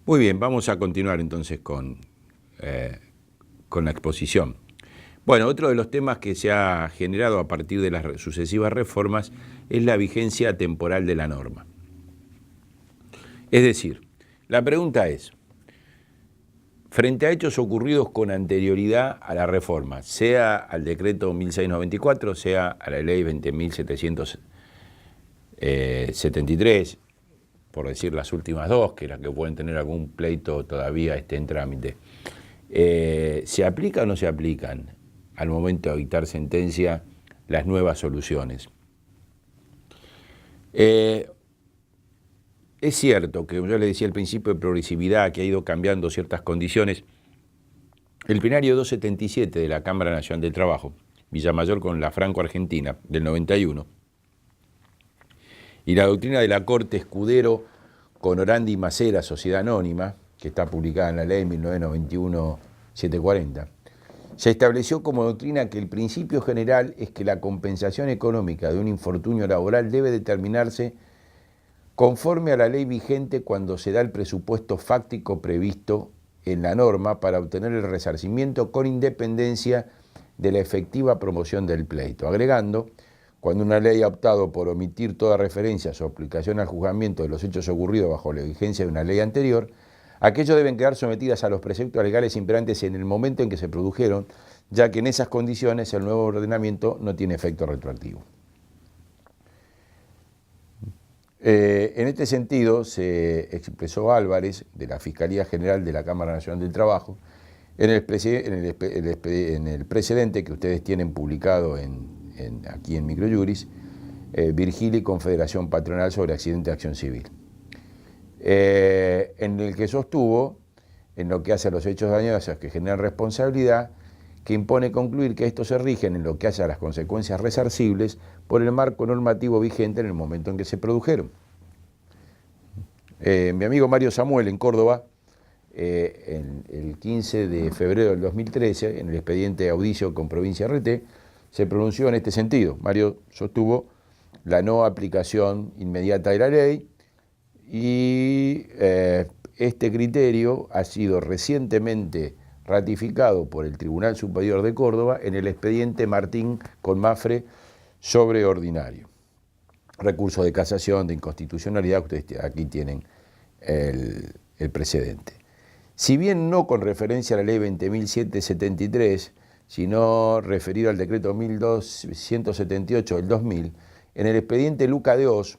Muy bien, vamos a continuar entonces con la exposición. Bueno, otro de los temas que se ha generado a partir de las sucesivas reformas es la vigencia temporal de la norma. Es decir, la pregunta es, frente a hechos ocurridos con anterioridad a la reforma, sea al decreto 1694, sea a la ley 20.773, por decir las últimas dos, que las que pueden tener algún pleito todavía en trámite, ¿se aplican o no se aplican al momento de dictar sentencia las nuevas soluciones? Es cierto que yo le decía el principio de progresividad que ha ido cambiando ciertas condiciones. El plenario 277 de la Cámara Nacional del Trabajo, Villamayor con la Franco-Argentina, del 91, y la doctrina de la Corte Escudero con Orandi y Macera, Sociedad Anónima, que está publicada en la ley 1991-740, se estableció como doctrina que el principio general es que la compensación económica de un infortunio laboral debe determinarse conforme a la ley vigente cuando se da el presupuesto fáctico previsto en la norma para obtener el resarcimiento con independencia de la efectiva promoción del pleito, agregando, cuando una ley ha optado por omitir toda referencia a su aplicación al juzgamiento de los hechos ocurridos bajo la vigencia de una ley anterior, aquellos deben quedar sometidas a los preceptos legales imperantes en el momento en que se produjeron, ya que en esas condiciones el nuevo ordenamiento no tiene efecto retroactivo. En este sentido, se expresó Álvarez, de la Fiscalía General de la Cámara Nacional del Trabajo, en el precedente que ustedes tienen publicado aquí en Microjuris, Virgili Confederación Patronal sobre accidente de acción civil, en el que sostuvo, en lo que hace a los hechos dañosos que generan responsabilidad, que impone concluir que estos se rigen en lo que hace a las consecuencias resarcibles por el marco normativo vigente en el momento en que se produjeron. Mi amigo Mario Samuel en Córdoba, el 15 de febrero del 2013, en el expediente de audicio con Provincia RT, se pronunció en este sentido. Mario sostuvo la no aplicación inmediata de la ley y este criterio ha sido recientemente ratificado por el Tribunal Superior de Córdoba en el expediente Martín con Mafre sobre ordinario. Recurso de casación, de inconstitucionalidad, ustedes aquí tienen el precedente. Si bien no con referencia a la ley 20.773, sino referido al decreto 1278 del 2000, en el expediente Luca de Oz,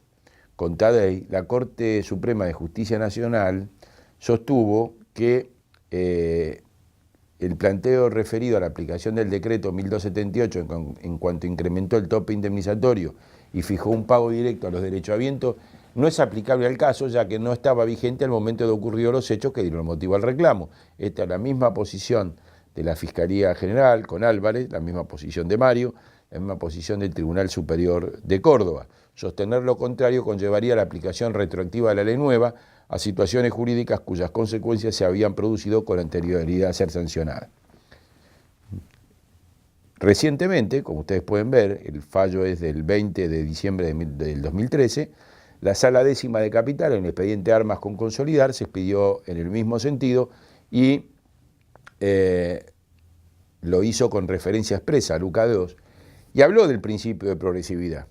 con Tadei, la Corte Suprema de Justicia Nacional sostuvo que el planteo referido a la aplicación del decreto 1278 en cuanto incrementó el tope indemnizatorio y fijó un pago directo a los derechohabientes no es aplicable al caso, ya que no estaba vigente al momento de ocurrir los hechos que dieron motivo al reclamo. Esta es la misma posición de la Fiscalía General con Álvarez, la misma posición de Mario, la misma posición del Tribunal Superior de Córdoba. Sostener lo contrario conllevaría la aplicación retroactiva de la ley nueva a situaciones jurídicas cuyas consecuencias se habían producido con anterioridad a ser sancionadas. Recientemente, como ustedes pueden ver, el fallo es del 20 de diciembre del 2013, la Sala Décima de Capital, en el expediente Armas con Consolidar, se expidió en el mismo sentido y lo hizo con referencia expresa a Luca de Oz y habló del principio de progresividad,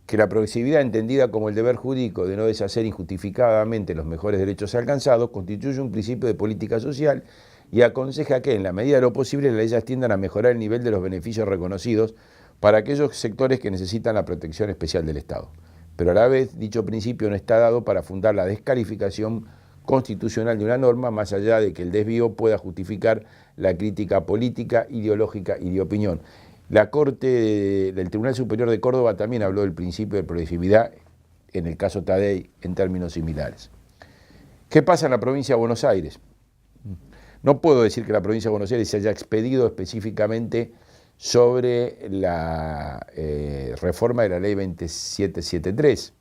que la progresividad entendida como el deber jurídico de no deshacer injustificadamente los mejores derechos alcanzados constituye un principio de política social y aconseja que en la medida de lo posible las leyes tiendan a mejorar el nivel de los beneficios reconocidos para aquellos sectores que necesitan la protección especial del Estado. Pero a la vez, dicho principio no está dado para fundar la descalificación constitucional de una norma, más allá de que el desvío pueda justificar la crítica política, ideológica y de opinión. La Corte del Tribunal Superior de Córdoba también habló del principio de progresividad, en el caso Tadei, en términos similares. ¿Qué pasa en la provincia de Buenos Aires? No puedo decir que la provincia de Buenos Aires se haya expedido específicamente sobre la reforma de la ley 2773.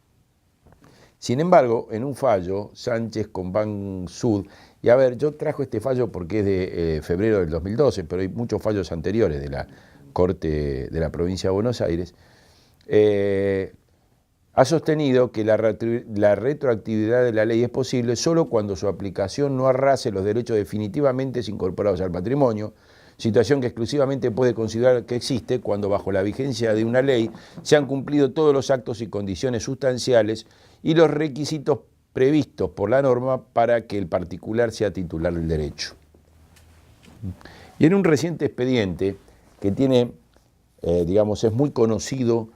Sin embargo, en un fallo, Sánchez con Ban Sud, y a ver, yo trajo este fallo porque es de febrero del 2012, pero hay muchos fallos anteriores de la Corte de la provincia de Buenos Aires, ha sostenido que la retroactividad de la ley es posible solo cuando su aplicación no arrase los derechos definitivamente incorporados al patrimonio, situación que exclusivamente puede considerar que existe cuando bajo la vigencia de una ley se han cumplido todos los actos y condiciones sustanciales y los requisitos previstos por la norma para que el particular sea titular del derecho. Y en un reciente expediente que tiene, es muy conocido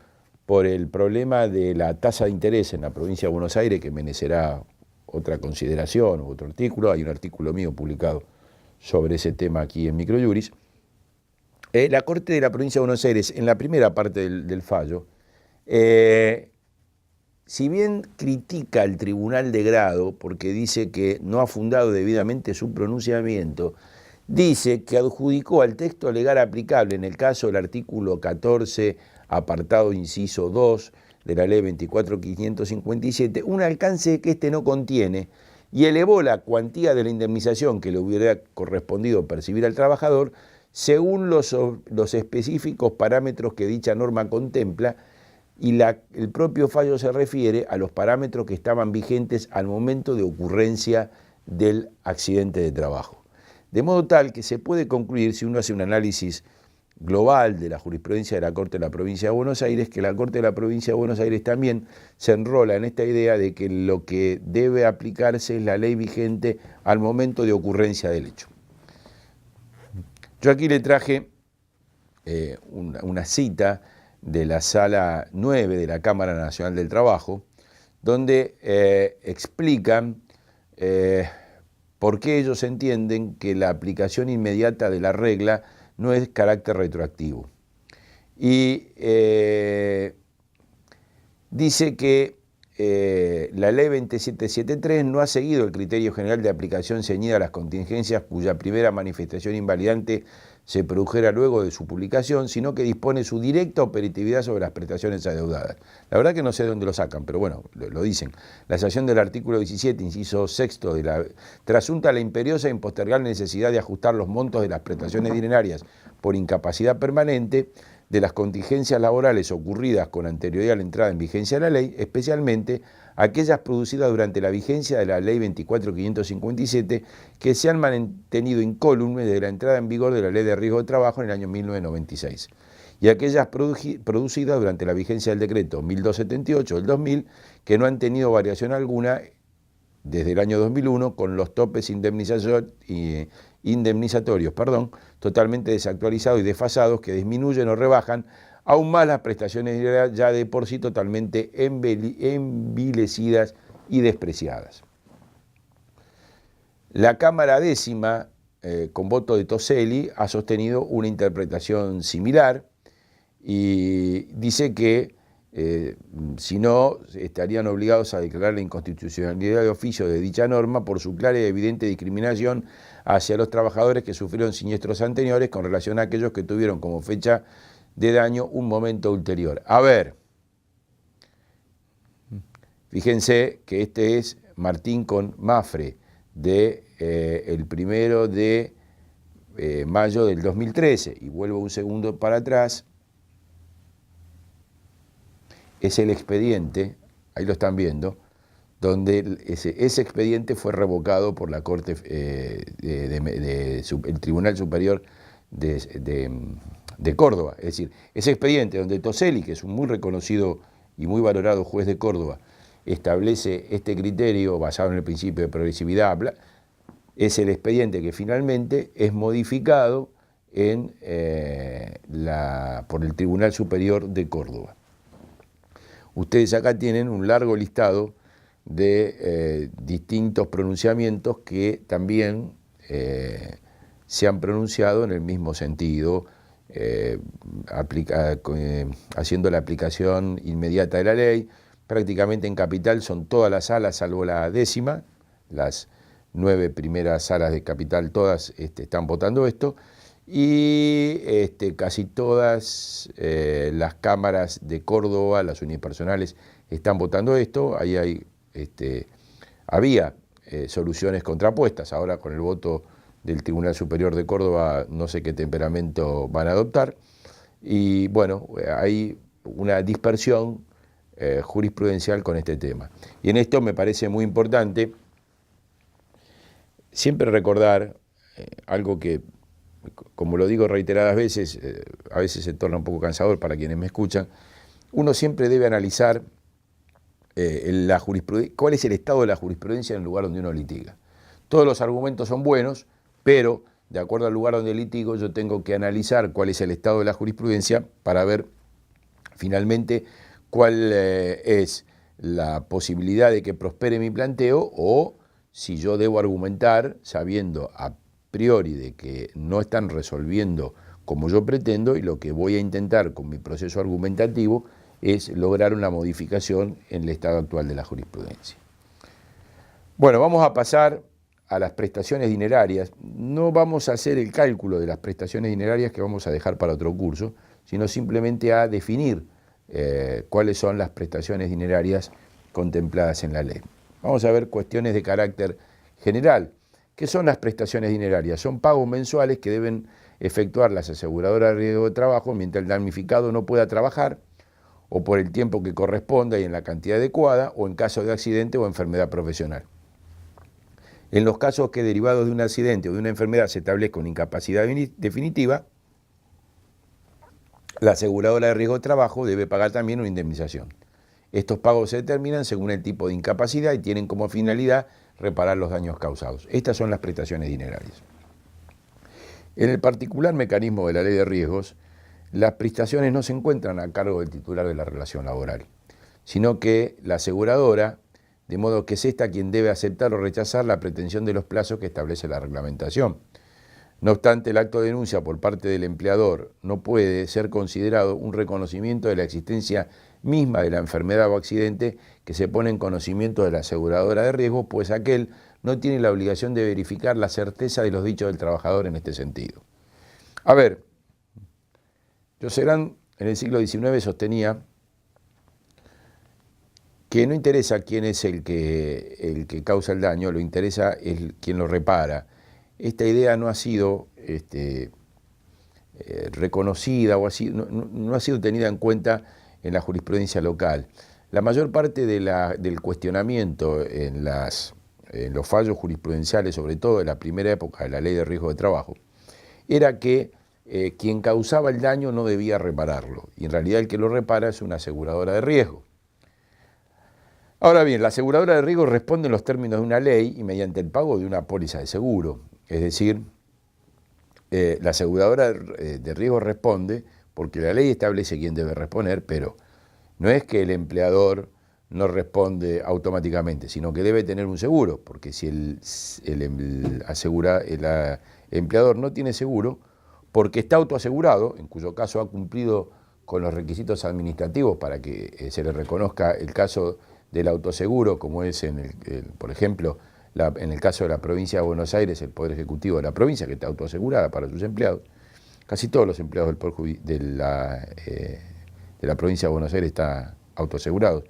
por el problema de la tasa de interés en la provincia de Buenos Aires, que merecerá otra consideración, otro artículo. Hay un artículo mío publicado sobre ese tema aquí en Microjuris. La Corte de la Provincia de Buenos Aires, en la primera parte del fallo, si bien critica al Tribunal de Grado porque dice que no ha fundado debidamente su pronunciamiento, dice que adjudicó al texto legal aplicable, en el caso del artículo 14, apartado inciso 2 de la ley 24.557, un alcance que éste no contiene y elevó la cuantía de la indemnización que le hubiera correspondido percibir al trabajador según los específicos parámetros que dicha norma contempla, y el propio fallo se refiere a los parámetros que estaban vigentes al momento de ocurrencia del accidente de trabajo. De modo tal que se puede concluir, si uno hace un análisis global de la jurisprudencia de la Corte de la Provincia de Buenos Aires, que la Corte de la Provincia de Buenos Aires también se enrola en esta idea de que lo que debe aplicarse es la ley vigente al momento de ocurrencia del hecho. Yo aquí le traje una cita de la Sala 9 de la Cámara Nacional del Trabajo, donde explican por qué ellos entienden que la aplicación inmediata de la regla no es carácter retroactivo. Y dice que la ley 2773 no ha seguido el criterio general de aplicación ceñida a las contingencias cuya primera manifestación invalidante se produjera luego de su publicación, sino que dispone su directa operatividad sobre las prestaciones adeudadas. La verdad que no sé de dónde lo sacan, pero bueno, lo dicen. La sanción del artículo 17, inciso sexto, trasunta la imperiosa e impostergable necesidad de ajustar los montos de las prestaciones dinerarias por incapacidad permanente de las contingencias laborales ocurridas con anterioridad a la entrada en vigencia de la ley, especialmente aquellas producidas durante la vigencia de la ley 24.557 que se han mantenido incólumes desde la entrada en vigor de la Ley de Riesgo de Trabajo en el año 1996, y aquellas producidas durante la vigencia del decreto 1278 del 2000 que no han tenido variación alguna desde el año 2001 con los topes indemnizatorios, totalmente desactualizados y desfasados que disminuyen o rebajan aún más las prestaciones ya de por sí totalmente envilecidas y despreciadas. La Cámara Décima, con voto de Toselli, ha sostenido una interpretación similar y dice que si no, estarían obligados a declarar la inconstitucionalidad de oficio de dicha norma por su clara y evidente discriminación hacia los trabajadores que sufrieron siniestros anteriores con relación a aquellos que tuvieron como fecha de daño un momento ulterior. A ver, fíjense que este es Martín con Mafre, de el 1 de mayo del 2013, y vuelvo un segundo para atrás. Es el expediente, ahí lo están viendo, donde ese expediente fue revocado por la Corte, el Tribunal Superior de Córdoba. Es decir, ese expediente donde Toselli, que es un muy reconocido y muy valorado juez de Córdoba, establece este criterio basado en el principio de progresividad, es el expediente que finalmente es modificado por el Tribunal Superior de Córdoba. Ustedes acá tienen un largo listado de distintos pronunciamientos que también se han pronunciado en el mismo sentido, haciendo la aplicación inmediata de la ley. Prácticamente en Capital son todas las salas, salvo la décima, las 9 primeras salas de Capital, todas están votando esto, y casi todas las cámaras de Córdoba, las unipersonales, están votando esto. Ahí había soluciones contrapuestas. Ahora con el voto del Tribunal Superior de Córdoba no sé qué temperamento van a adoptar. Y bueno, hay una dispersión jurisprudencial con este tema. Y en esto me parece muy importante siempre recordar algo que, como lo digo reiteradas veces, a veces se torna un poco cansador para quienes me escuchan. Uno siempre debe analizar cuál es el estado de la jurisprudencia en el lugar donde uno litiga. Todos los argumentos son buenos, pero de acuerdo al lugar donde litigo yo tengo que analizar cuál es el estado de la jurisprudencia para ver finalmente cuál es la posibilidad de que prospere mi planteo, o si yo debo argumentar sabiendo a priori de que no están resolviendo como yo pretendo, y lo que voy a intentar con mi proceso argumentativo es lograr una modificación en el estado actual de la jurisprudencia. Bueno, vamos a pasar a las prestaciones dinerarias. No vamos a hacer el cálculo de las prestaciones dinerarias, que vamos a dejar para otro curso, sino simplemente a definir cuáles son las prestaciones dinerarias contempladas en la ley. Vamos a ver cuestiones de carácter general. ¿Qué son las prestaciones dinerarias? Son pagos mensuales que deben efectuar las aseguradoras de riesgo de trabajo mientras el damnificado no pueda trabajar, o por el tiempo que corresponda y en la cantidad adecuada, o en caso de accidente o enfermedad profesional. En los casos que derivados de un accidente o de una enfermedad se establezca una incapacidad definitiva, la aseguradora de riesgo de trabajo debe pagar también una indemnización. Estos pagos se determinan según el tipo de incapacidad y tienen como finalidad reparar los daños causados. Estas son las prestaciones dinerarias. En el particular mecanismo de la ley de riesgos, las prestaciones no se encuentran a cargo del titular de la relación laboral, sino que la aseguradora, de modo que es esta quien debe aceptar o rechazar la pretensión de los plazos que establece la reglamentación. No obstante, el acto de denuncia por parte del empleador no puede ser considerado un reconocimiento de la existencia misma de la enfermedad o accidente que se pone en conocimiento de la aseguradora de riesgo, pues aquel no tiene la obligación de verificar la certeza de los dichos del trabajador en este sentido. A ver, Josserand en el siglo XIX sostenía que no interesa quién es el que causa el daño, lo interesa quien lo repara. Esta idea no ha sido reconocida o no ha sido tenida en cuenta en la jurisprudencia local. La mayor parte del cuestionamiento en los fallos jurisprudenciales, sobre todo en la primera época de la ley de riesgo de trabajo, era que quien causaba el daño no debía repararlo, y en realidad el que lo repara es una aseguradora de riesgo. Ahora bien, la aseguradora de riesgo responde en los términos de una ley y mediante el pago de una póliza de seguro. Es decir, la aseguradora de riesgo responde porque la ley establece quién debe responder, pero no es que el empleador no responde automáticamente, sino que debe tener un seguro, porque si el empleador no tiene seguro, porque está autoasegurado, en cuyo caso ha cumplido con los requisitos administrativos para que se le reconozca el caso del autoseguro, como es, por ejemplo, en el caso de la provincia de Buenos Aires, el Poder Ejecutivo de la provincia, que está autoasegurada para sus empleados. Casi todos los empleados de la provincia de Buenos Aires están autoasegurados.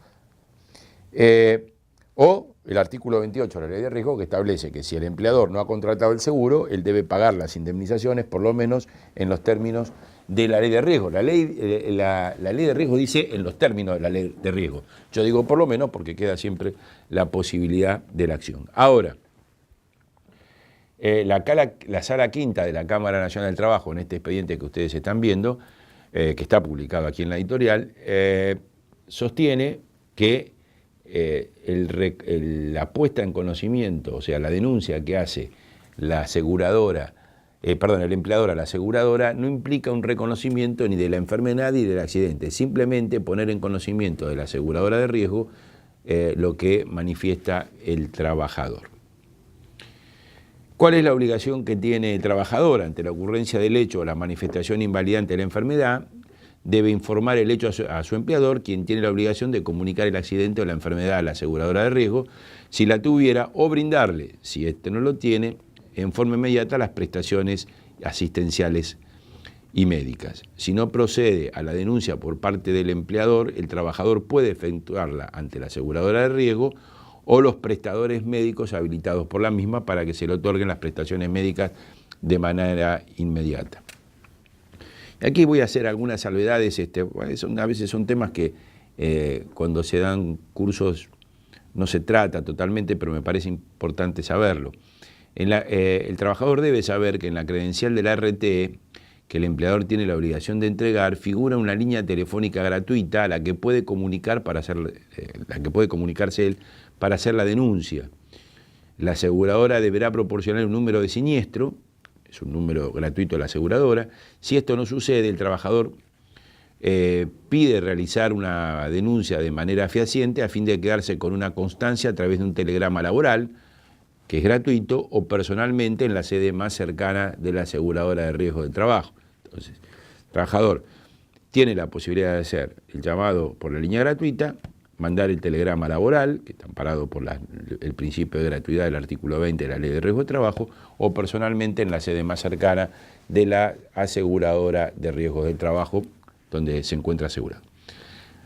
O el artículo 28 de la ley de riesgo, que establece que si el empleador no ha contratado el seguro, él debe pagar las indemnizaciones, por lo menos en los términos de la ley de riesgo. La ley de riesgo dice en los términos de la ley de riesgo. Yo digo por lo menos porque queda siempre la posibilidad de la acción. Ahora, la Sala Quinta de la Cámara Nacional del Trabajo, en este expediente que ustedes están viendo, que está publicado aquí en la editorial, sostiene que la puesta en conocimiento, o sea, la denuncia que hace la aseguradora, el empleador a la aseguradora, no implica un reconocimiento ni de la enfermedad ni del accidente, simplemente poner en conocimiento de la aseguradora de riesgo lo que manifiesta el trabajador. ¿Cuál es la obligación que tiene el trabajador ante la ocurrencia del hecho o la manifestación invalidante de la enfermedad? Debe informar el hecho a su empleador, quien tiene la obligación de comunicar el accidente o la enfermedad a la aseguradora de riesgo, si la tuviera, o brindarle, si éste no lo tiene, en forma inmediata las prestaciones asistenciales y médicas. Si no procede a la denuncia por parte del empleador, el trabajador puede efectuarla ante la aseguradora de riesgo o los prestadores médicos habilitados por la misma para que se le otorguen las prestaciones médicas de manera inmediata. Aquí voy a hacer algunas salvedades, a veces son temas que cuando se dan cursos no se trata totalmente, pero me parece importante saberlo. El trabajador debe saber que en la credencial de la RTE, que el empleador tiene la obligación de entregar, figura una línea telefónica gratuita a la que puede comunicarse él para hacer la denuncia. La aseguradora deberá proporcionar un número de siniestro, es un número gratuito de la aseguradora. Si esto no sucede, el trabajador pide realizar una denuncia de manera fehaciente a fin de quedarse con una constancia a través de un telegrama laboral, que es gratuito, o personalmente en la sede más cercana de la aseguradora de riesgo del trabajo. Entonces, el trabajador tiene la posibilidad de hacer el llamado por la línea gratuita, mandar el telegrama laboral, que está amparado por el principio de gratuidad del artículo 20 de la Ley de Riesgo de Trabajo, o personalmente en la sede más cercana de la aseguradora de riesgos del trabajo, donde se encuentra asegurado.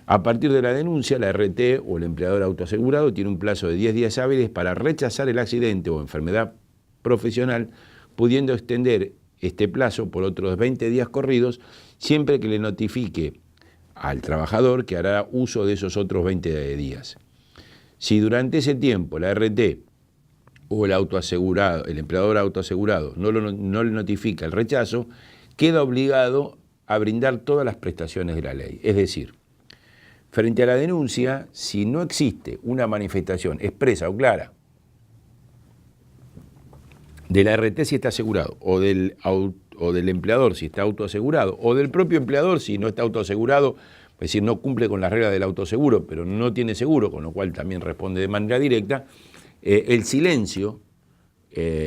A partir de la denuncia, la RT o el empleador autoasegurado tiene un plazo de 10 días hábiles para rechazar el accidente o enfermedad profesional, pudiendo extender este plazo por otros 20 días corridos, siempre que le notifique al trabajador que hará uso de esos otros 20 días. Si durante ese tiempo la RT o el empleador autoasegurado no le notifica el rechazo, queda obligado a brindar todas las prestaciones de la ley. Es decir, frente a la denuncia, si no existe una manifestación expresa o clara de la RT si está asegurado, o del empleador si está autoasegurado, o del propio empleador si no está autoasegurado, es decir, no cumple con las reglas del autoseguro, pero no tiene seguro, con lo cual también responde de manera directa, el silencio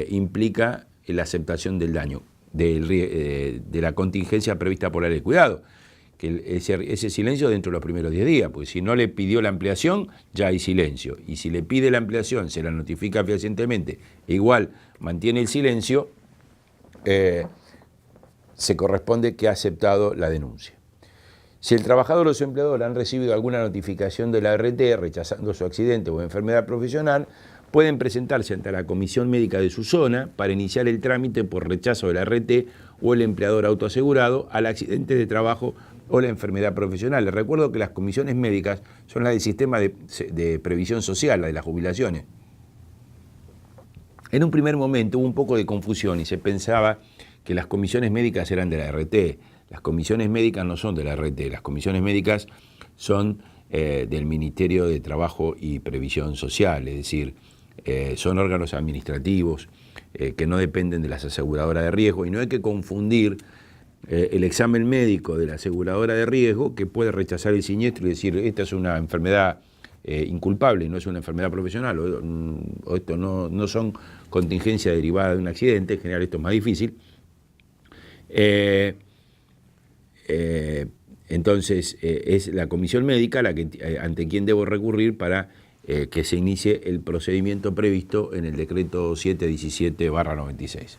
implica la aceptación del daño, de la contingencia prevista por la ley. Cuidado, que ese silencio dentro de los primeros 10 días, porque si no le pidió la ampliación, ya hay silencio. Y si le pide la ampliación, se la notifica fehacientemente, igual mantiene el silencio, se corresponde que ha aceptado la denuncia. Si el trabajador o su empleador han recibido alguna notificación de la RT rechazando su accidente o enfermedad profesional, pueden presentarse ante la comisión médica de su zona para iniciar el trámite por rechazo de la RT o el empleador autoasegurado al accidente de trabajo o la enfermedad profesional. Les recuerdo que las comisiones médicas son las del sistema de previsión social, la de las jubilaciones. En un primer momento hubo un poco de confusión y se pensaba que las comisiones médicas eran de la RT. Las comisiones médicas no son de la RT, las comisiones médicas son del Ministerio de Trabajo y Previsión Social, es decir, son órganos administrativos que no dependen de las aseguradoras de riesgo, y no hay que confundir el examen médico de la aseguradora de riesgo, que puede rechazar el siniestro y decir esta es una enfermedad inculpable, no es una enfermedad profesional, o esto no son contingencia derivada de un accidente. En general esto es más difícil. Entonces es la comisión médica ante quien debo recurrir para que se inicie el procedimiento previsto en el decreto 717/96.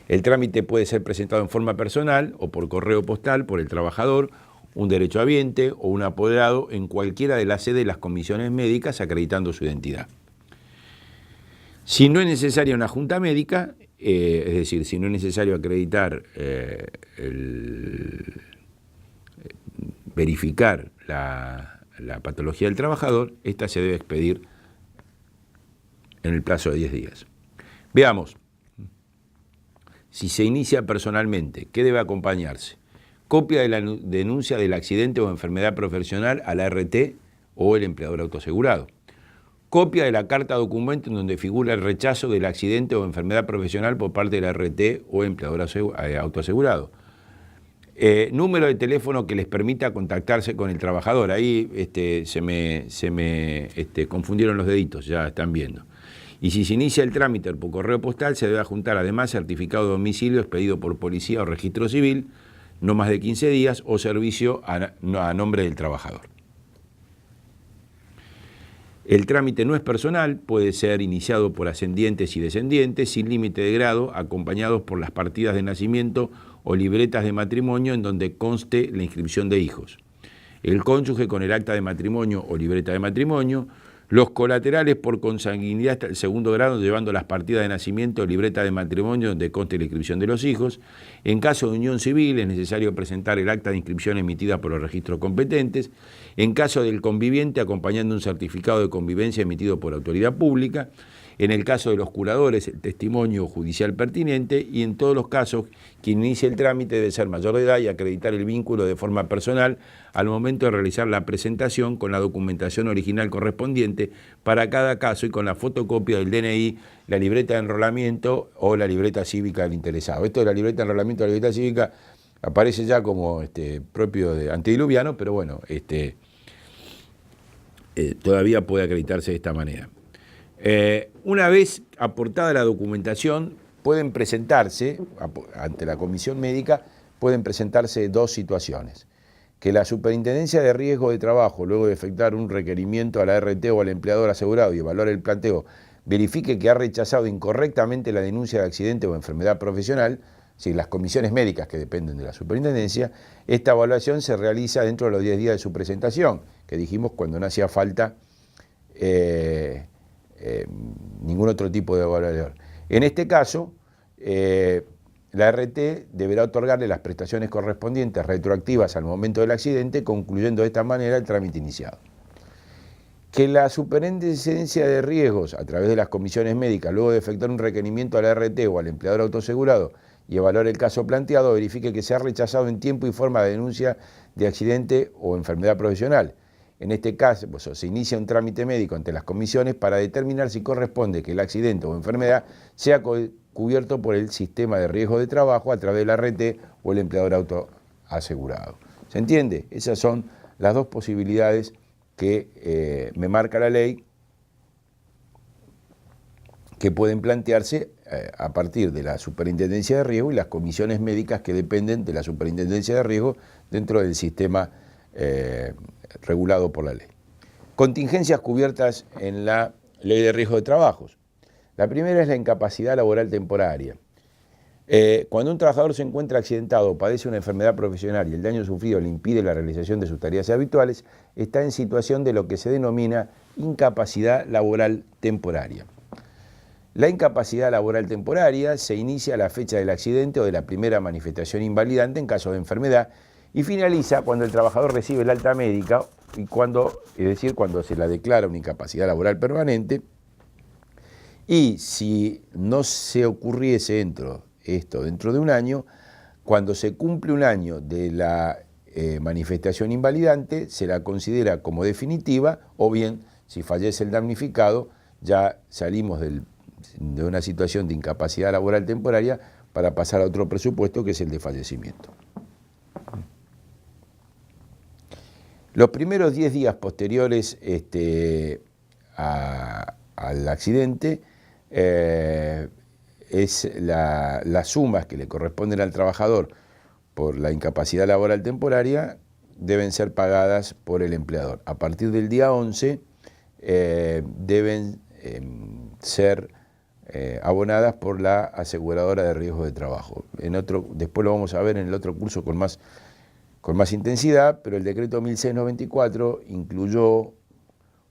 El trámite puede ser presentado en forma personal o por correo postal por el trabajador, un derechohabiente o un apoderado en cualquiera de las sedes de las comisiones médicas acreditando su identidad. Si no es necesaria una junta médica, es decir, si no es necesario acreditar, verificar la patología del trabajador, esta se debe expedir en el plazo de 10 días. Veamos. Si se inicia personalmente, ¿qué debe acompañarse? Copia de la denuncia del accidente o enfermedad profesional a la RT o el empleador autoasegurado. Copia de la carta documento en donde figura el rechazo del accidente o enfermedad profesional por parte de la RT o empleador autoasegurado. Número de teléfono que les permita contactarse con el trabajador. Ahí se me confundieron los deditos, ya están viendo. Y si se inicia el trámite por correo postal, se debe adjuntar además certificado de domicilio expedido por policía o registro civil, no más de 15 días, o servicio a nombre del trabajador. El trámite no es personal, puede ser iniciado por ascendientes y descendientes, sin límite de grado, acompañados por las partidas de nacimiento o libretas de matrimonio en donde conste la inscripción de hijos. El cónyuge con el acta de matrimonio o libreta de matrimonio, Los colaterales por consanguinidad hasta el segundo grado, llevando las partidas de nacimiento, libreta de matrimonio donde conste la inscripción de los hijos. En caso de unión civil es necesario presentar el acta de inscripción emitida por los registros competentes. En caso del conviviente, acompañando un certificado de convivencia emitido por autoridad pública. En el caso de los curadores, el testimonio judicial pertinente, y en todos los casos, quien inicie el trámite debe ser mayor de edad y acreditar el vínculo de forma personal al momento de realizar la presentación con la documentación original correspondiente para cada caso y con la fotocopia del DNI, la libreta de enrolamiento o la libreta cívica del interesado. Esto de la libreta de enrolamiento o la libreta cívica aparece ya como propio de antediluviano, pero bueno, todavía puede acreditarse de esta manera. Una vez aportada la documentación, pueden presentarse, ante la comisión médica, pueden presentarse dos situaciones. Que la Superintendencia de Riesgo de Trabajo, luego de efectuar un requerimiento a la RT o al empleador asegurado y evaluar el planteo, verifique que ha rechazado incorrectamente la denuncia de accidente o enfermedad profesional, si las comisiones médicas que dependen de la Superintendencia, esta evaluación se realiza dentro de los 10 días de su presentación, que dijimos cuando no hacía falta ningún otro tipo de evaluador. En este caso, la RT deberá otorgarle las prestaciones correspondientes retroactivas al momento del accidente, concluyendo de esta manera el trámite iniciado. Que la Superintendencia de Riesgos, a través de las comisiones médicas, luego de efectuar un requerimiento a la RT o al empleador autoasegurado y evaluar el caso planteado, verifique que se ha rechazado en tiempo y forma la denuncia de accidente o enfermedad profesional. En este caso, pues, se inicia un trámite médico ante las comisiones para determinar si corresponde que el accidente o enfermedad sea cubierto por el sistema de riesgo de trabajo a través de la RT o el empleador autoasegurado. ¿Se entiende? Esas son las dos posibilidades que me marca la ley que pueden plantearse a partir de la Superintendencia de Riesgo y las comisiones médicas que dependen de la Superintendencia de Riesgo dentro del sistema regulado por la ley. Contingencias cubiertas en la Ley de Riesgo de Trabajos. La primera es la incapacidad laboral temporaria. Cuando un trabajador se encuentra accidentado o padece una enfermedad profesional y el daño sufrido le impide la realización de sus tareas habituales, está en situación de lo que se denomina incapacidad laboral temporaria. La incapacidad laboral temporaria se inicia a la fecha del accidente o de la primera manifestación invalidante en caso de enfermedad y finaliza cuando el trabajador recibe el alta médica, y es decir, cuando se la declara una incapacidad laboral permanente. Y si no se ocurriese dentro de un año, cuando se cumple un año de la manifestación invalidante, se la considera como definitiva, o bien, si fallece el damnificado, ya salimos de una situación de incapacidad laboral temporaria para pasar a otro presupuesto, que es el de fallecimiento. Los primeros 10 días posteriores al accidente es las sumas que le corresponden al trabajador por la incapacidad laboral temporaria deben ser pagadas por el empleador. A partir del día 11 deben ser abonadas por la aseguradora de riesgo de trabajo. Después lo vamos a ver en el otro curso con más intensidad, pero el decreto 1694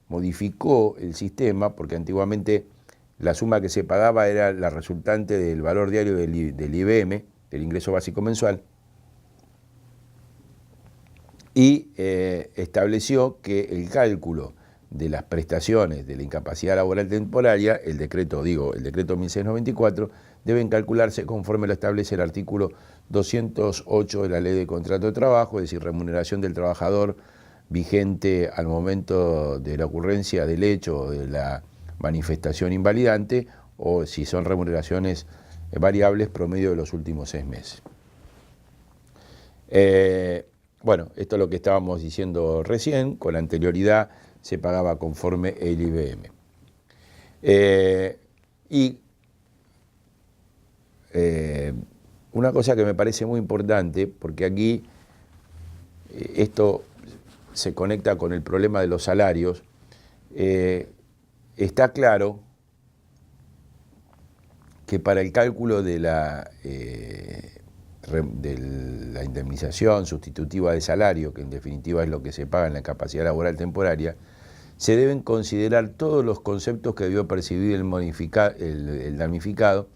modificó el sistema, porque antiguamente la suma que se pagaba era la resultante del valor diario del IBM, del ingreso básico mensual, y estableció que el cálculo de las prestaciones de la incapacidad laboral temporaria, el decreto 1694, deben calcularse conforme lo establece el artículo 208 de la Ley de Contrato de Trabajo, es decir, remuneración del trabajador vigente al momento de la ocurrencia del hecho o de la manifestación invalidante, o si son remuneraciones variables, promedio de los últimos 6 meses. Bueno, esto es lo que estábamos diciendo recién, con anterioridad se pagaba conforme el IBM. Una cosa que me parece muy importante, porque aquí esto se conecta con el problema de los salarios, está claro que para el cálculo de la indemnización sustitutiva de salario, que en definitiva es lo que se paga en la incapacidad laboral temporaria, se deben considerar todos los conceptos que debió percibir el damnificado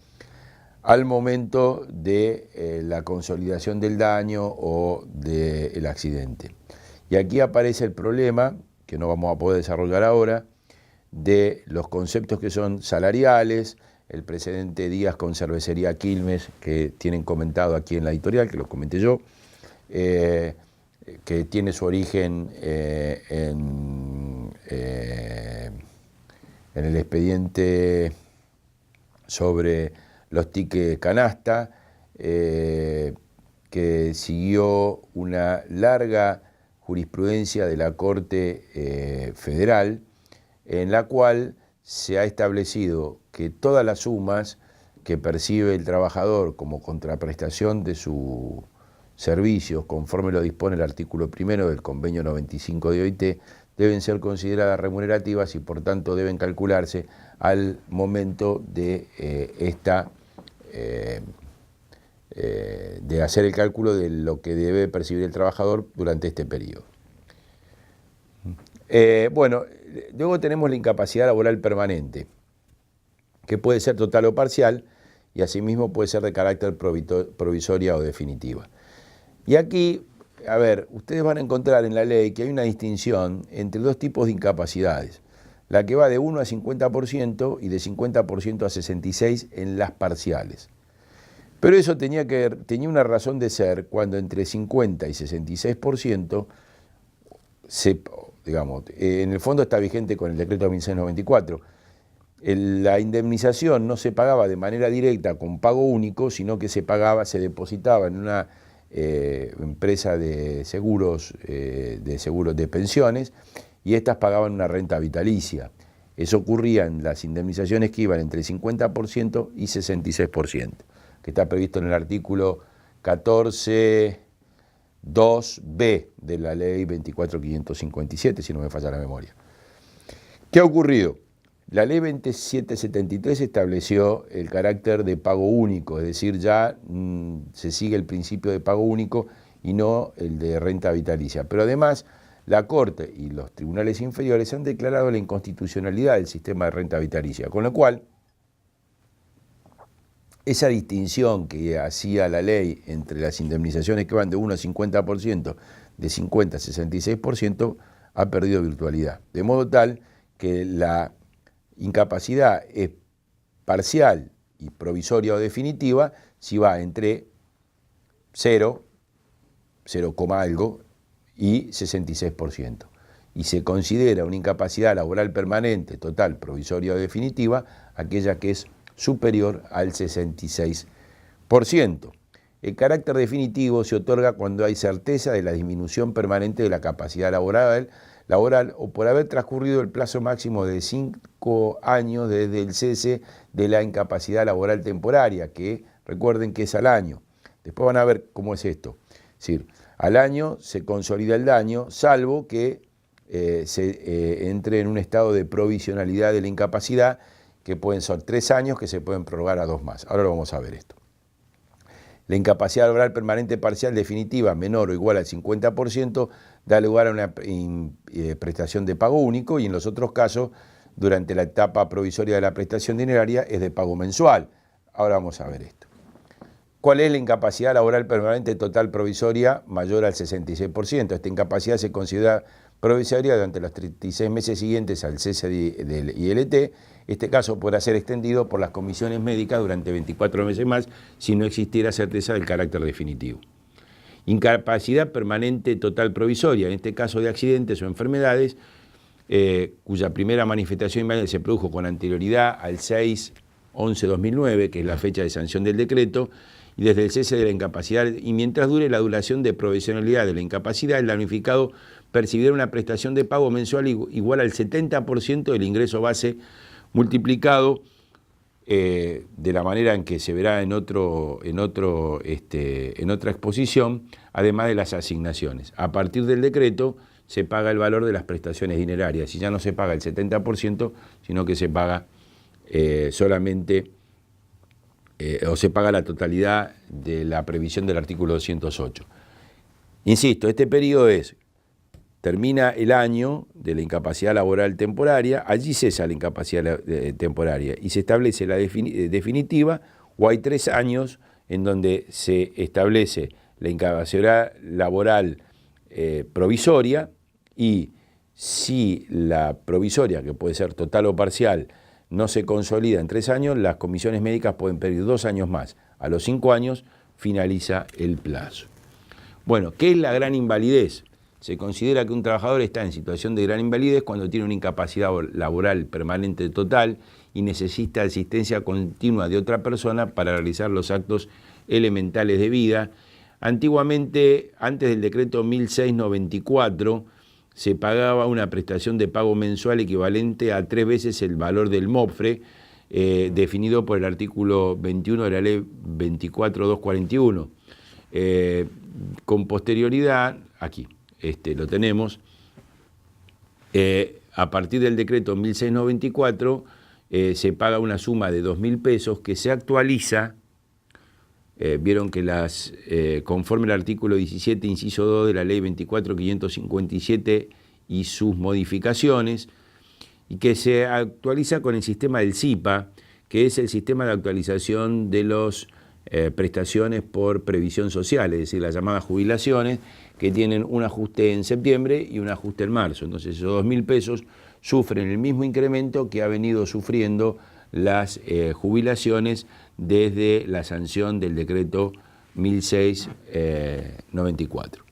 al momento de la consolidación del daño o del accidente. Y aquí aparece el problema, que no vamos a poder desarrollar ahora, de los conceptos que son salariales, el precedente Díaz con Cervecería Quilmes, que tienen comentado aquí en la editorial, que lo comenté yo, que tiene su origen en el expediente sobre los tickets canasta, que siguió una larga jurisprudencia de la Corte Federal, en la cual se ha establecido que todas las sumas que percibe el trabajador como contraprestación de sus servicios, conforme lo dispone el artículo 1 del convenio 95 de OIT, deben ser consideradas remunerativas y por tanto deben calcularse al momento de de hacer el cálculo de lo que debe percibir el trabajador durante este periodo. Bueno, luego tenemos la incapacidad laboral permanente, que puede ser total o parcial y asimismo puede ser de carácter provisoria o definitiva. Y aquí, a ver, ustedes van a encontrar en la ley que hay una distinción entre dos tipos de incapacidades, la que va de 1 a 50% y de 50% a 66% en las parciales. Pero eso tenía una razón de ser cuando entre 50 y 66% digamos, en el fondo está vigente con el decreto 1694. La indemnización no se pagaba de manera directa con pago único, sino que se depositaba en una empresa de seguros, de pensiones, y estas pagaban una renta vitalicia. Eso ocurría en las indemnizaciones que iban entre 50% y 66%, que está previsto en el artículo 14.2b de la ley 24.557, si no me falla la memoria. ¿Qué ha ocurrido? La ley 2773 estableció el carácter de pago único, es decir, ya se sigue el principio de pago único y no el de renta vitalicia. Pero además, la Corte y los tribunales inferiores han declarado la inconstitucionalidad del sistema de renta vitalicia, con lo cual esa distinción que hacía la ley entre las indemnizaciones que van de 1 a 50%, de 50 a 66%, ha perdido virtualidad. De modo tal que la incapacidad es parcial y provisoria o definitiva si va entre 0, algo y 66%. Y se considera una incapacidad laboral permanente, total, provisoria o definitiva, aquella que es superior al 66%. El carácter definitivo se otorga cuando hay certeza de la disminución permanente de la capacidad laboral o por haber transcurrido el plazo máximo de 5 años desde el cese de la incapacidad laboral temporaria, que recuerden que es al año. Después van a ver cómo es esto. Es decir, al año se consolida el daño, salvo que se entre en un estado de provisionalidad de la incapacidad, que pueden ser 3 años, que se pueden prorrogar a 2 más. Ahora lo vamos a ver esto. La incapacidad laboral permanente parcial definitiva menor o igual al 50% da lugar a una prestación de pago único, y en los otros casos, durante la etapa provisoria de la prestación dineraria, es de pago mensual. Ahora vamos a ver esto. ¿Cuál es la incapacidad laboral permanente total provisoria mayor al 66%? Esta incapacidad se considera provisoria durante los 36 meses siguientes al cese del ILT. Este caso podrá ser extendido por las comisiones médicas durante 24 meses más si no existiera certeza del carácter definitivo. Incapacidad permanente total provisoria, en este caso de accidentes o enfermedades, cuya primera manifestación se produjo con anterioridad al 6/11/2009, que es la fecha de sanción del decreto, y desde el cese de la incapacidad, y mientras dure la duración de provisionalidad de la incapacidad, el damnificado percibirá una prestación de pago mensual igual al 70% del ingreso base multiplicado de la manera en que se verá en otra exposición, además de las asignaciones. A partir del decreto se paga el valor de las prestaciones dinerarias, y ya no se paga el 70%, sino que se paga solamente, o se paga la totalidad de la previsión del artículo 208. Insisto, este periodo es termina el año de la incapacidad laboral temporaria, allí cesa la incapacidad temporaria y se establece la definitiva, o hay 3 años en donde se establece la incapacidad laboral provisoria, y si la provisoria, que puede ser total o parcial, no se consolida en 3 años, las comisiones médicas pueden pedir 2 años más. A los 5 años finaliza el plazo. Bueno, ¿qué es la gran invalidez? Se considera que un trabajador está en situación de gran invalidez cuando tiene una incapacidad laboral permanente total y necesita asistencia continua de otra persona para realizar los actos elementales de vida. Antiguamente, antes del decreto 1694, se pagaba una prestación de pago mensual equivalente a 3 veces el valor del MOPFRE, definido por el artículo 21 de la ley 24.241. Con posterioridad, aquí lo tenemos, a partir del decreto 1694 se paga una suma de 2.000 pesos que se actualiza. Vieron que conforme al artículo 17, inciso 2 de la ley 24.557 y sus modificaciones, y que se actualiza con el sistema del SIPA, que es el sistema de actualización de las prestaciones por previsión social, es decir, las llamadas jubilaciones, que tienen un ajuste en septiembre y un ajuste en marzo. Entonces esos 2.000 pesos sufren el mismo incremento que ha venido sufriendo las jubilaciones desde la sanción del decreto 1694.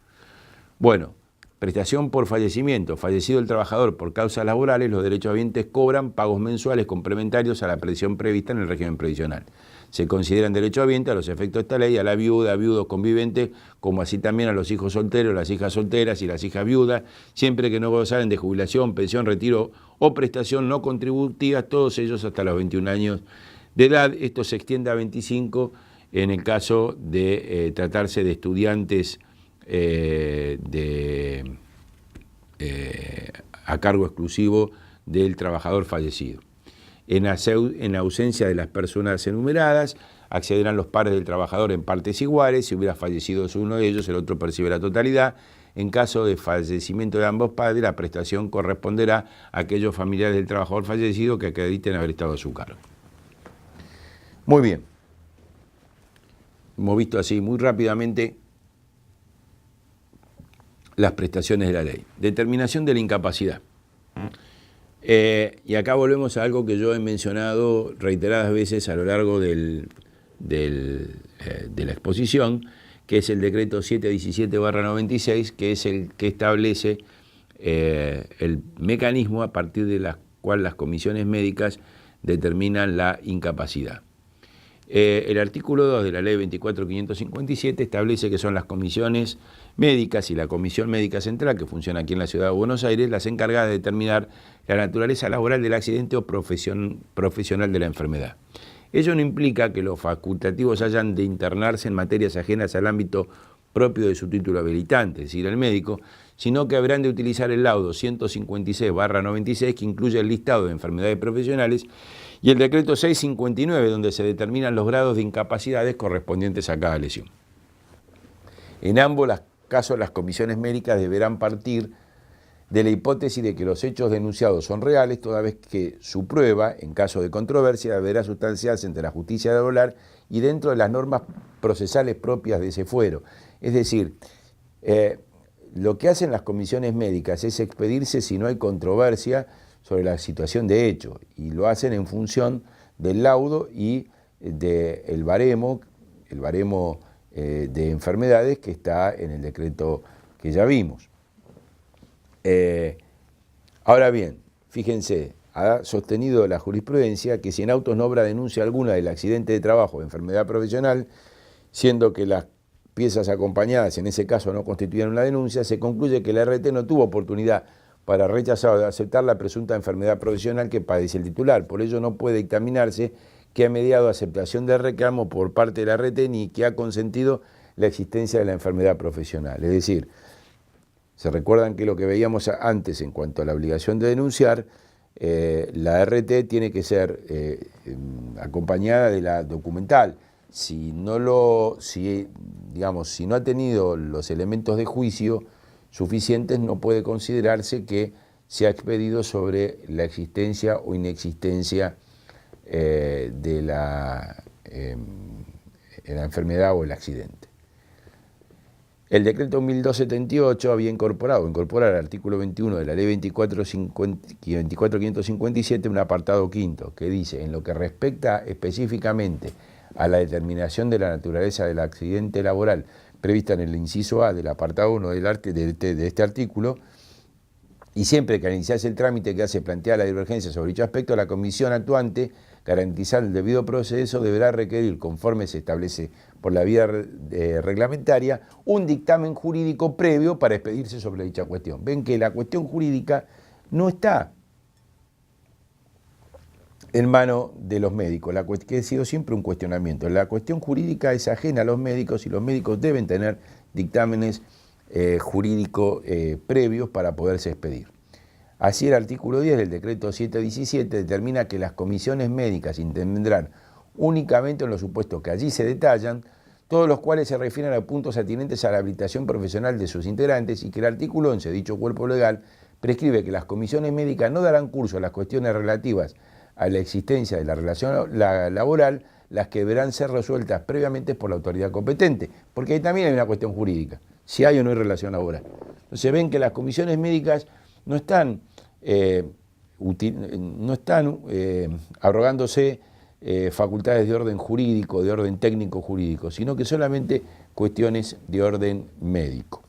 Bueno, prestación por fallecimiento. Fallecido el trabajador por causas laborales, los derechohabientes cobran pagos mensuales complementarios a la prestación prevista en el régimen previsional. Se consideran derechohabientes a los efectos de esta ley a la viuda, viudos conviventes, como así también a los hijos solteros, las hijas solteras y las hijas viudas, siempre que no gozaren de jubilación, pensión, retiro o prestación no contributiva, todos ellos hasta los 21 años de edad. Esto se extiende a 25 en el caso de tratarse de estudiantes a cargo exclusivo del trabajador fallecido. En ausencia de las personas enumeradas, accederán los pares del trabajador en partes iguales. Si hubiera fallecido uno de ellos, el otro percibe la totalidad. En caso de fallecimiento de ambos padres, la prestación corresponderá a aquellos familiares del trabajador fallecido que acrediten haber estado a su cargo. Muy bien. Hemos visto así muy rápidamente las prestaciones de la ley. Determinación de la incapacidad. Y acá volvemos a algo que yo he mencionado reiteradas veces a lo largo de la exposición, que es el decreto 717/96, que es el que establece el mecanismo a partir de la cual las comisiones médicas determinan la incapacidad. El artículo 2 de la ley 24.557 establece que son las comisiones médicas y la Comisión Médica Central, que funciona aquí en la Ciudad de Buenos Aires, las encargadas de determinar la naturaleza laboral del accidente o profesional de la enfermedad. Ello no implica que los facultativos hayan de internarse en materias ajenas al ámbito propio de su título habilitante, es decir, el médico, sino que habrán de utilizar el laudo 156/96, que incluye el listado de enfermedades profesionales, y el decreto 659, donde se determinan los grados de incapacidades correspondientes a cada lesión. En ambos casos, las comisiones médicas deberán partir de la hipótesis de que los hechos denunciados son reales, toda vez que su prueba, en caso de controversia, deberá sustanciarse ante la justicia laboral y dentro de las normas procesales propias de ese fuero. Es decir, lo que hacen las comisiones médicas es expedirse si no hay controversia sobre la situación de hecho, y lo hacen en función del laudo y del baremo, de enfermedades que está en el decreto que ya vimos. Ahora bien, fíjense, ha sostenido la jurisprudencia que si en autos no obra denuncia alguna del accidente de trabajo o enfermedad profesional, siendo que las piezas acompañadas en ese caso no constituyen una denuncia, se concluye que la RT no tuvo oportunidad para rechazar o aceptar la presunta enfermedad profesional que padece el titular. Por ello no puede dictaminarse que ha mediado aceptación del reclamo por parte de la RT ni que ha consentido la existencia de la enfermedad profesional. Es decir, se recuerdan que lo que veíamos antes en cuanto a la obligación de denunciar, la RT tiene que ser acompañada de la documental. Si no ha tenido los elementos de juicio, suficientes, no puede considerarse que se ha expedido sobre la existencia o inexistencia de la enfermedad o el accidente. El decreto 1278 había incorporado al artículo 21 de la ley 24.557 un apartado quinto que dice: en lo que respecta específicamente a la determinación de la naturaleza del accidente laboral prevista en el inciso A del apartado 1 de este artículo, y siempre que al iniciarse el trámite que hace plantear la divergencia sobre dicho aspecto, la comisión actuante, garantizar el debido proceso, deberá requerir, conforme se establece por la vía reglamentaria, un dictamen jurídico previo para expedirse sobre dicha cuestión. Ven que la cuestión jurídica no está en mano de los médicos, que ha sido siempre un cuestionamiento. La cuestión jurídica es ajena a los médicos y los médicos deben tener dictámenes jurídicos previos para poderse expedir. Así, el artículo 10 del decreto 717 determina que las comisiones médicas intervendrán únicamente en los supuestos que allí se detallan, todos los cuales se refieren a puntos atinentes a la habilitación profesional de sus integrantes, y que el artículo 11 de dicho cuerpo legal prescribe que las comisiones médicas no darán curso a las cuestiones relativas a la existencia de la relación laboral, las que deberán ser resueltas previamente por la autoridad competente, porque ahí también hay una cuestión jurídica, si hay o no hay relación laboral. Entonces ven que las comisiones médicas no están arrogándose facultades de orden jurídico, de orden técnico jurídico, sino que solamente cuestiones de orden médico.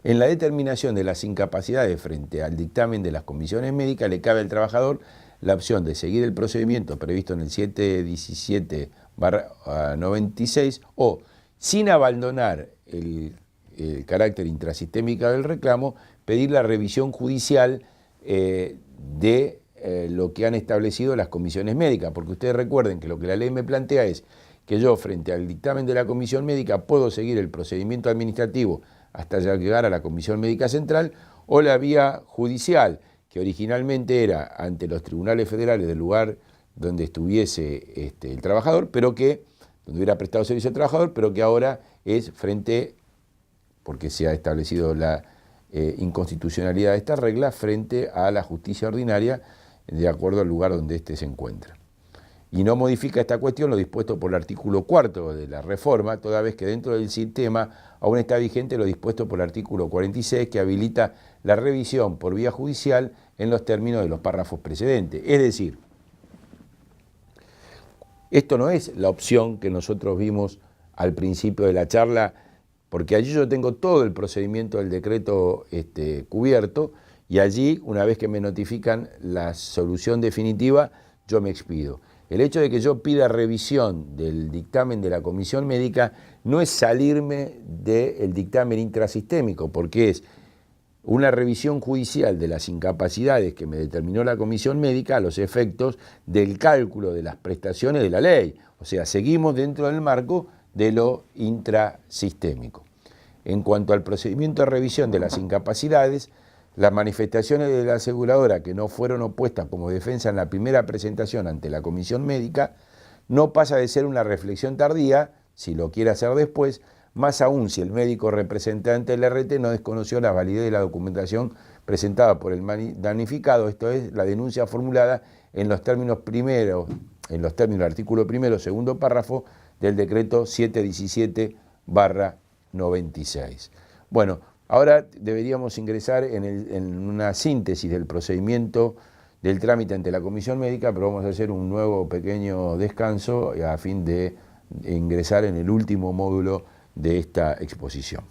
En la determinación de las incapacidades frente al dictamen de las comisiones médicas, le cabe al trabajador la opción de seguir el procedimiento previsto en el 717/96 o, sin abandonar el carácter intrasistémico del reclamo, pedir la revisión judicial de lo que han establecido las comisiones médicas, porque ustedes recuerden que lo que la ley me plantea es que yo, frente al dictamen de la comisión médica, puedo seguir el procedimiento administrativo hasta llegar a la comisión médica central, o la vía judicial, que originalmente era ante los tribunales federales del lugar donde estuviese el trabajador, pero que, donde hubiera prestado servicio al trabajador, pero que ahora es frente, porque se ha establecido la inconstitucionalidad de esta regla, frente a la justicia ordinaria, de acuerdo al lugar donde éste se encuentra. Y no modifica esta cuestión lo dispuesto por el artículo 4 de la reforma, toda vez que dentro del sistema aún está vigente lo dispuesto por el artículo 46, que habilita la revisión por vía judicial en los términos de los párrafos precedentes. Es decir, esto no es la opción que nosotros vimos al principio de la charla, porque allí yo tengo todo el procedimiento del decreto cubierto, y allí, una vez que me notifican la solución definitiva, yo me expido. El hecho de que yo pida revisión del dictamen de la comisión médica no es salirme del dictamen intrasistémico, porque es una revisión judicial de las incapacidades que me determinó la comisión médica a los efectos del cálculo de las prestaciones de la ley. O sea, seguimos dentro del marco de lo intrasistémico. En cuanto al procedimiento de revisión de las incapacidades, las manifestaciones de la aseguradora que no fueron opuestas como defensa en la primera presentación ante la comisión médica no pasa de ser una reflexión tardía, si lo quiere hacer después, más aún si el médico representante del RT no desconoció la validez de la documentación presentada por el damnificado, esto es, la denuncia formulada en los términos del artículo primero, segundo párrafo del decreto 717/96. Bueno, ahora deberíamos ingresar en una síntesis del procedimiento del trámite ante la comisión médica, pero vamos a hacer un nuevo pequeño descanso a fin de ingresar en el último módulo de esta exposición.